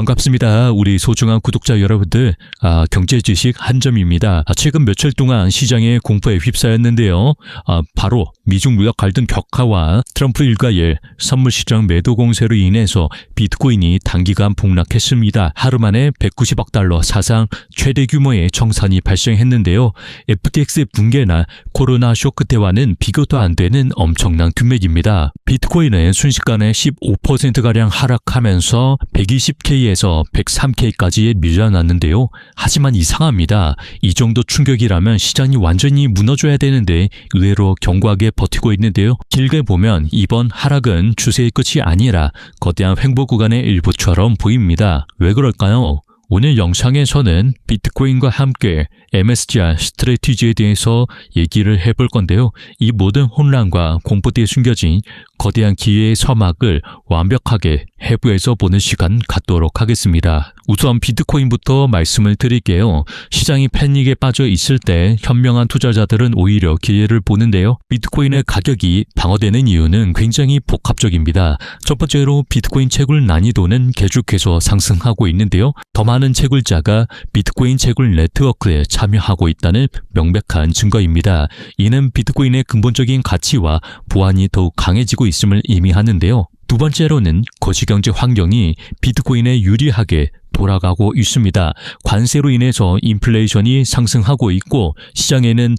반갑습니다. 우리 소중한 구독자 여러분들, 경제 지식 한점입니다. 최근 며칠 동안 시장의 공포에 휩싸였는데요. 바로 미중 무역 갈등 격화와 트럼프 일가의 선물 시장 매도 공세로 인해서 비트코인이 단기간 폭락했습니다. 하루 만에 190억 달러 사상 최대 규모의 정산이 발생했는데요. FTX 붕괴나 코로나 쇼크 때와는 비교도 안 되는 엄청난 금액입니다. 비트코인은 순식간에 15%가량 하락하면서 120K에서 103K까지 밀려났는데요. 하지만 이상합니다. 이 정도 충격이라면 시장이 완전히 무너져야 되는데 의외로 견고하게 버티고 있는데요. 길게 보면 이번 하락은 추세의 끝이 아니라 거대한 횡보 구간의 일부처럼 보입니다. 왜 그럴까요? 오늘 영상에서는 비트코인과 함께 MSCI 스트래티지에 대해서 얘기를 해볼 건데요. 이 모든 혼란과 공포 뒤에 숨겨진 거대한 기회의 서막을 완벽하게 해부해서 보는 시간 갖도록 하겠습니다. 우선 비트코인부터 말씀을 드릴게요. 시장이 패닉에 빠져 있을 때 현명한 투자자들은 오히려 기회를 보는데요. 비트코인의 가격이 방어되는 이유는 굉장히 복합적입니다. 첫 번째로 비트코인 채굴 난이도는 계속해서 상승하고 있는데요. 더 많은 채굴자가 비트코인 채굴 네트워크에 참여하고 있다는 명백한 증거입니다. 이는 비트코인의 근본적인 가치와 보안이 더욱 강해지고 있음을 의미하는데요. 두 번째로는 거시경제 환경이 비트코인에 유리하게 돌아가고 있습니다. 관세로 인해서 인플레이션이 상승하고 있고 시장에는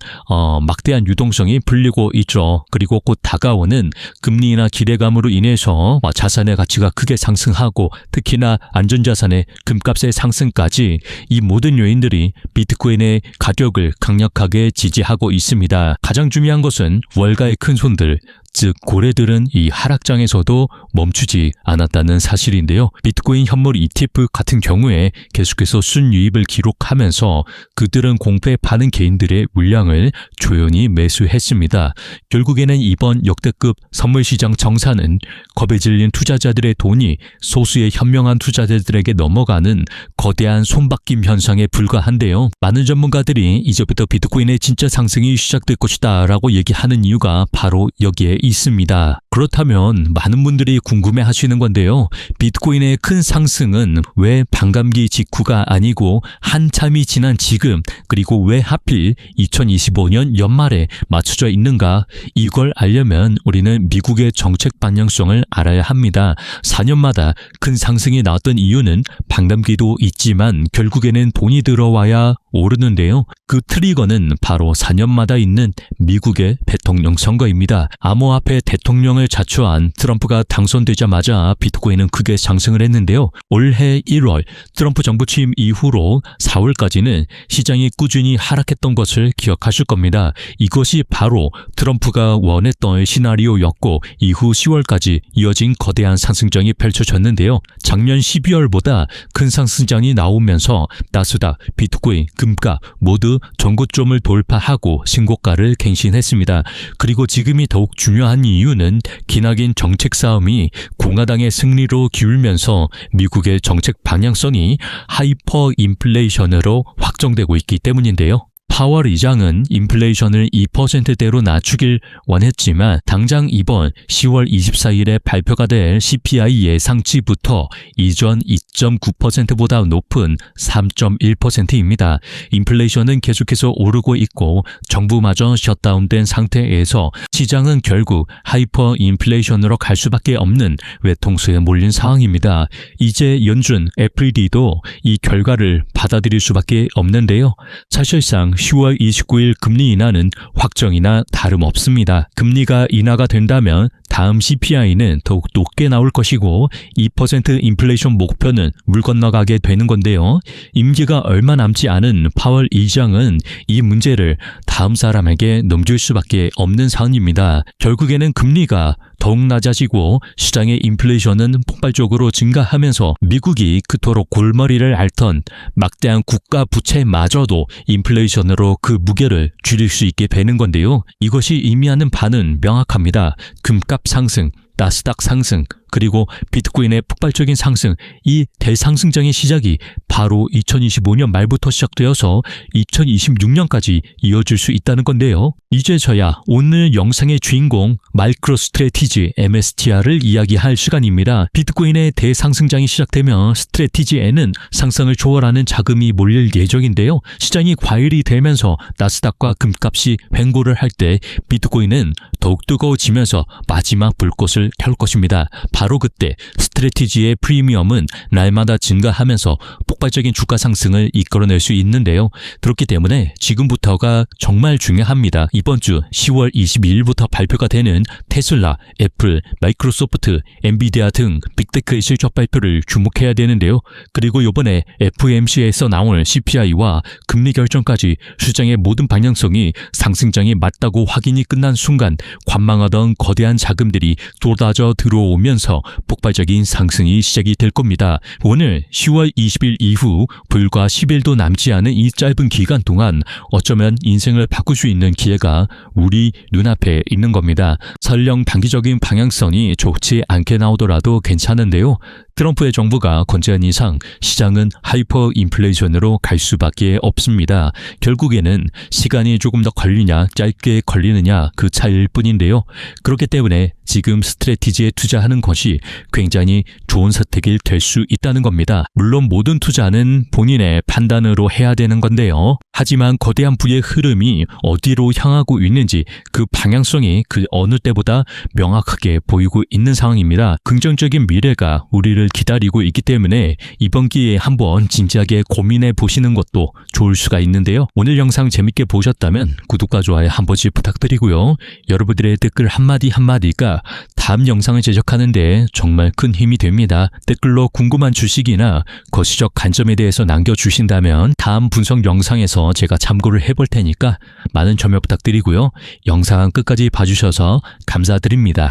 막대한 유동성이 불리고 있죠. 그리고 곧 다가오는 금리나 기대감으로 인해서 자산의 가치가 크게 상승하고 특히나 안전자산의 금값의 상승까지 이 모든 요인들이 비트코인의 가격을 강력하게 지지하고 있습니다. 가장 중요한 것은 월가의 큰손들, 즉 고래들은 이 하락장에서도 멈추지 않았다는 사실인데요. 비트코인 현물 ETF 같은 경우에 계속해서 순유입을 기록하면서 그들은 공포에 파는 개인들의 물량을 조용히 매수했습니다. 결국에는 이번 역대급 선물시장 정산은 겁에 질린 투자자들의 돈이 소수의 현명한 투자자들에게 넘어가는 거대한 손바뀜 현상에 불과한데요. 많은 전문가들이 이제부터 비트코인의 진짜 상승이 시작될 것이다 라고 얘기하는 이유가 바로 여기에 있습니다. 그렇다면 많은 분들이 궁금해 하시는 건데요. 비트코인의 큰 상승은 왜 반감기 직후가 아니고 한참이 지난 지금 그리고 왜 하필 2025년 연말에 맞춰져 있는가? 이걸 알려면 우리는 미국의 정책 방향성을 알아야 합니다. 4년마다 큰 상승이 나왔던 이유는 반감기도 있지만 결국에는 돈이 들어와야 오르는데요. 그 트리거는 바로 4년마다 있는 미국의 대통령 선거입니다. 암호화폐 대통령을 자처한 트럼프가 당선되자마자 비트코인은 크게 상승을 했는데요. 올해 1월 트럼프 정부 취임 이후로 4월까지는 시장이 꾸준히 하락했던 것을 기억하실 겁니다. 이것이 바로 트럼프가 원했던 시나리오였고 이후 10월까지 이어진 거대한 상승장이 펼쳐졌는데요. 작년 12월보다 큰 상승장이 나오면서 나스닥, 비트코인, 금가 모두 전고점을 돌파하고 신고가를 갱신했습니다. 그리고 지금이 더욱 중요한 이유는 기나긴 정책 싸움이 공화당의 승리로 기울면서 미국의 정책 방향성이 하이퍼 인플레이션으로 확정되고 있기 때문인데요. 파월 의장은 인플레이션을 2%대로 낮추길 원했지만 당장 이번 10월 24일에 발표가 될 CPI 예상치부터 이전 2.9%보다 높은 3.1%입니다. 인플레이션은 계속해서 오르고 있고 정부마저 셧다운된 상태에서 시장은 결국 하이퍼 인플레이션으로 갈 수밖에 없는 외통수에 몰린 상황입니다. 이제 연준 FED도 이 결과를 받아들일 수밖에 없는데요. 사실상 10월 29일 금리 인하는 확정이나 다름없습니다. 금리가 인하가 된다면 다음 CPI는 더욱 높게 나올 것이고 2% 인플레이션 목표는 물 건너가게 되는 건데요. 임기가 얼마 남지 않은 파월 의장은 이 문제를 다음 사람에게 넘길 수밖에 없는 상황입니다. 결국에는 금리가 더욱 낮아지고 시장의 인플레이션은 폭발적으로 증가하면서 미국이 그토록 골머리를 앓던 막대한 국가 부채마저도 인플레이션으로 그 무게를 줄일 수 있게 되는 건데요. 이것이 의미하는 바는 명확합니다. 금값 상승, 나스닥 상승, 그리고 비트코인의 폭발적인 상승, 이 대상승장의 시작이 바로 2025년 말부터 시작되어서 2026년까지 이어질 수 있다는 건데요. 이제서야 오늘 영상의 주인공 마이크로스트래티지 MSTR을 이야기할 시간입니다. 비트코인의 대상승장이 시작되면 스트래티지에는 상승을 초월하는 자금이 몰릴 예정인데요. 시장이 과열이 되면서 나스닥과 금값이 횡보를 할 때 비트코인은 더욱 뜨거워지면서 마지막 불꽃을 켤 것입니다. 바로 그때 스트래티지의 프리미엄은 날마다 증가하면서 폭발적인 주가 상승을 이끌어낼 수 있는데요. 그렇기 때문에 지금부터가 정말 중요합니다. 이번 주 10월 22일부터 발표가 되는 테슬라, 애플, 마이크로소프트, 엔비디아 등 빅테크의 실적 발표를 주목해야 되는데요. 그리고 이번에 FOMC에서 나올 CPI와 금리 결정까지 시장의 모든 방향성이 상승장에 맞다고 확인이 끝난 순간 관망하던 거대한 자금들이 쏟아져 들어오면서 폭발적인 상승이 시작이 될 겁니다. 오늘 10월 20일 이후 불과 10일도 남지 않은 이 짧은 기간 동안 어쩌면 인생을 바꿀 수 있는 기회가 우리 눈앞에 있는 겁니다. 설령 단기적인 방향성이 좋지 않게 나오더라도 괜찮은데요. 트럼프의 정부가 건재한 이상 시장은 하이퍼 인플레이션으로 갈 수밖에 없습니다. 결국에는 시간이 조금 더 걸리냐 짧게 걸리느냐 그 차이일 뿐인데요. 그렇기 때문에 지금 스트래티지에 투자하는 것이 굉장히 좋은 선택이 될 수 있다는 겁니다. 물론 모든 투자는 본인의 판단으로 해야 되는 건데요. 하지만 거대한 부의 흐름이 어디로 향하고 있는지 그 방향성이 그 어느 때보다 명확하게 보이고 있는 상황입니다. 긍정적인 미래가 우리를 기다리고 있기 때문에 이번 기회에 한번 진지하게 고민해 보시는 것도 좋을 수가 있는데요. 오늘 영상 재밌게 보셨다면 구독과 좋아요 한 번씩 부탁드리고요. 여러분들의 댓글 한마디가 다음 영상을 제작하는 데 정말 큰 힘이 됩니다. 댓글로 궁금한 주식이나 거시적 관점에 대해서 남겨주신다면 다음 분석 영상에서 제가 참고를 해볼 테니까 많은 참여 부탁드리고요. 영상 끝까지 봐주셔서 감사드립니다.